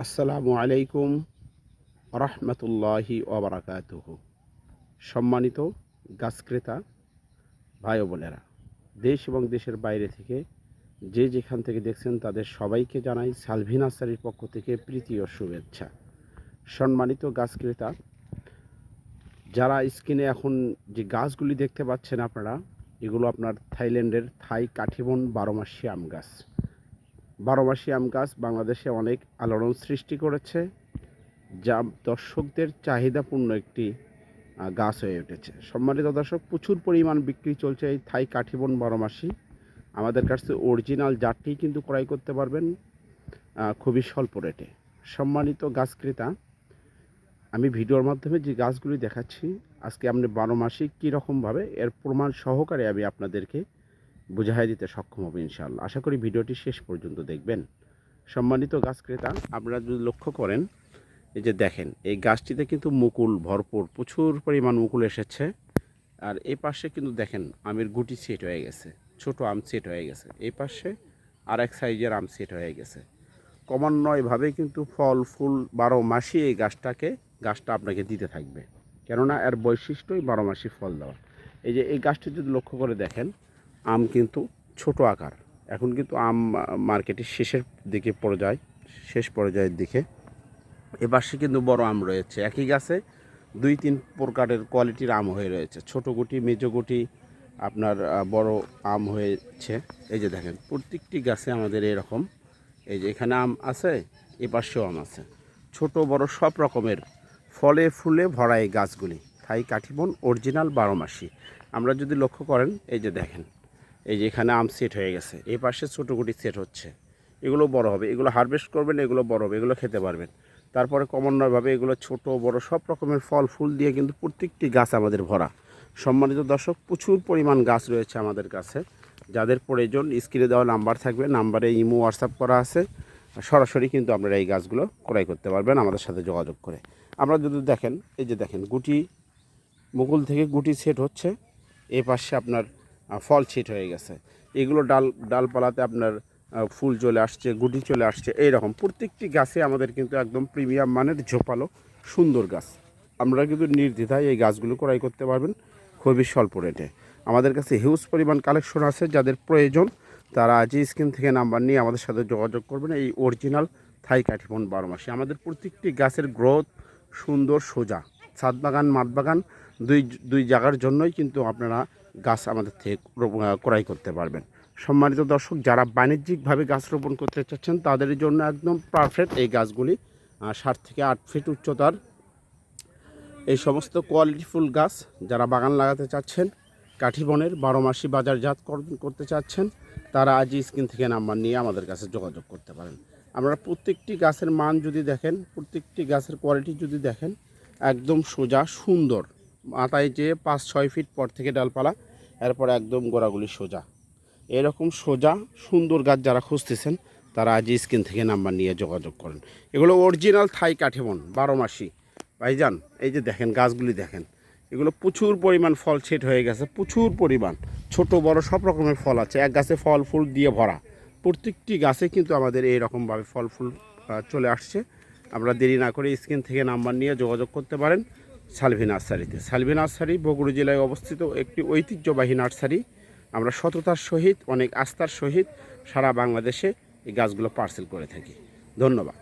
আসসালামু আলাইকুম রহমতুল্লাহি ওবরাকাতুহু। সম্মানিত গাছ ক্রেতা ভাই ও বোনেরা, দেশ এবং দেশের বাইরে থেকে যে যেখান থেকে দেখছেন তাদের সবাইকে জানাই সালভি নার্সারির পক্ষ থেকে প্রীতি ও শুভেচ্ছা। সম্মানিত গাছ ক্রেতা, যারা স্ক্রিনে এখন যে গাছগুলি দেখতে পাচ্ছেন আপনারা, এগুলো আপনার থাইল্যান্ডের থাই কাঠিবন বারোমাসি আম গাছ। বারোমাসি আম গাছ বাংলাদেশে অনেক আলোড়ন সৃষ্টি করেছে, যা দর্শকদের চাহিদাপূর্ণ একটি গাছ হয়ে উঠেছে। সম্মানিত দর্শক, প্রচুর পরিমাণ বিক্রি চলছে এই থাই কাঠিবন বারোমাসি। আমাদের কাছে অরিজিনাল জাতটি কিন্তু ক্রয় করতে পারবেন খুবই স্বল্প রেটে। সম্মানিত গাছ ক্রেতা, আমি ভিডিওর মাধ্যমে যে গাছগুলি দেখাচ্ছি আজকে আপনি বারোমাসি কীরকমভাবে এর প্রমাণ সহকারে আমি আপনাদেরকে বুঝাই দিতে সক্ষম হব ইনশাআল্লাহ। আশা করি ভিডিওটি শেষ পর্যন্ত দেখবেন। সম্মানিত গাছ ক্রেতা, আপনারা যদি লক্ষ্য করেন, এই যে দেখেন এই গাছটিতে কিন্তু মুকুল ভরপুর, প্রচুর পরিমাণ মুকুল এসেছে। আর এই পাশে কিন্তু দেখেন আমের গুটি সেট হয়ে গেছে, ছোট আম সেট হয়ে গেছে। এই পাশে আর এক সাইজের আম সেট হয়ে গেছে। ক্রমান্বয়ভাবে কিন্তু ফল ফুল 12 মাসই এই গাছটা আপনাকে দিতে থাকবে, কেননা এর বৈশিষ্ট্যই 12 মাসই ফল দেওয়া। এই যে এই গাছটি যদি লক্ষ্য করে দেখেন, আম কিন্তু ছোট আকার। এখন কিন্তু আম মার্কেটের শেষ পর্যায়ের দিকে। এপাশে কিন্তু বড় আম রয়েছে, একই গাছে 2-3 প্রকারের কোয়ালিটির আম হয়ে রয়েছে। ছোট গুটি, মেজো গুটি, আপনার বড় আম হয়েছে। এই যে দেখেন প্রত্যেকটি গাছে আমাদের এরকম, এই যে এখানে আম আছে, এপাশেও আম আছে, ছোট বড় সব রকমের ফলে ফুলে ভরা এই গাছগুলি থাই কাঠিবন অরিজিনাল 12 মাসি। আমরা যদি লক্ষ্য করেন, এই যে দেখেন এই যে এখানে আম সেট হয়ে গেছে, এই পাশে ছোটো গুটি সেট হচ্ছে। এগুলো বড় হবে, এগুলো হারভেস্ট করবেন, এগুলো বড় হবে, এগুলো খেতে পারবেন। তারপরে ক্রমান্বয়ভাবে এগুলো ছোট বড় সব রকমের ফল ফুল দিয়ে কিন্তু প্রত্যেকটি গাছ আমাদের ভরা। সম্মানিত দর্শক, প্রচুর পরিমাণ গাছ রয়েছে আমাদের কাছে। যাদের প্রয়োজন স্ক্রিনে দেওয়া নাম্বার থাকবে, নাম্বারে ইমো হোয়াটসঅ্যাপ করা আছে, সরাসরি কিন্তু আপনারা এই গাছগুলো ক্রয় করতে পারবেন আমাদের সাথে যোগাযোগ করে। আমরা যদি দেখেন, এই যে দেখেন গুটি, মুকুল থেকে গুটি সেট হচ্ছে, এই পাশে আপনার ফল সেট হয়ে গেছে। এগুলো ডালপালাতে আপনার ফুল চলে আসছে, গুটি চলে আসছে। এইরকম প্রত্যেকটি গাছে আমাদের কিন্তু একদম প্রিমিয়াম মানের ঝোপালো সুন্দর গাছ। আমরা কিন্তু নির্দ্বিধায় এই গাছগুলো ক্রয় করতে পারবেন খুবই স্বল্প রেটে। আমাদের কাছে হিউজ পরিমাণ কালেকশন আছে, যাদের প্রয়োজন তারা আজই স্ক্রিন থেকে নাম্বার নিয়ে আমাদের সাথে যোগাযোগ করবেন। এই অরিজিনাল থাই কাঠিবন 12 মাসি। আমাদের প্রত্যেকটি গাছের গ্রোথ সুন্দর সোজা। ছাদ বাগান মাঠ বাগান দুই জায়গার জন্যই কিন্তু আপনারা গাছ আমাদের থেকে ক্রয় করতে পারবেন। সম্মানিত দর্শক, যারা বাণিজ্যিকভাবে গাছ রোপণ করতে চাচ্ছেন তাদের জন্য একদম পারফেক্ট এই গাছগুলি। 7 থেকে 8 ফিট উচ্চতার এই সমস্ত কোয়ালিটিফুল গাছ যারা বাগান লাগাতে চাচ্ছেন, কাঠিবনের 12 মাসি বাজারজাত করতে চাচ্ছেন, তারা আজই স্ক্রিন থেকে নাম্বার নিয়ে আমাদের কাছে যোগাযোগ করতে পারেন। আমরা প্রত্যেকটি গাছের মান যদি দেখেন, প্রত্যেকটি গাছের কোয়ালিটি যদি দেখেন, একদম সোজা সুন্দর। মাথায় যে 5-6 ফিট পর থেকে ডালপালা, এরপর একদম গোড়াগুলি সোজা। এরকম সোজা সুন্দর গাছ যারা খুঁজতেছেন তারা আজই স্ক্রিন থেকে নাম্বার নিয়ে যোগাযোগ করেন। এগুলো অরিজিনাল থাই কাঠিবন 12 মাসি ভাইজান। এই যে দেখেন গাছগুলি দেখেন, এগুলো প্রচুর পরিমাণ ফল সেট হয়ে গেছে, প্রচুর পরিমাণ ছোট বড় সব রকমের ফল আছে। এক গাছে ফল ফুল দিয়ে ভরা, প্রত্যেকটি গাছে কিন্তু আমাদের এইরকমভাবে ফল ফুল চলে আসছে। আমরা দেরি না করে স্ক্রিন থেকে নাম্বার নিয়ে যোগাযোগ করতে পারেন সালভি নার্সারিতে। সালভি নার্সারি বগুড়া জেলায় অবস্থিত একটি ঐতিহ্যবাহী নার্সারি। আমরা সততার সহিত, অনেক আস্থার সহিত সারা বাংলাদেশে এই গাছগুলো পার্সেল করে থাকি। ধন্যবাদ।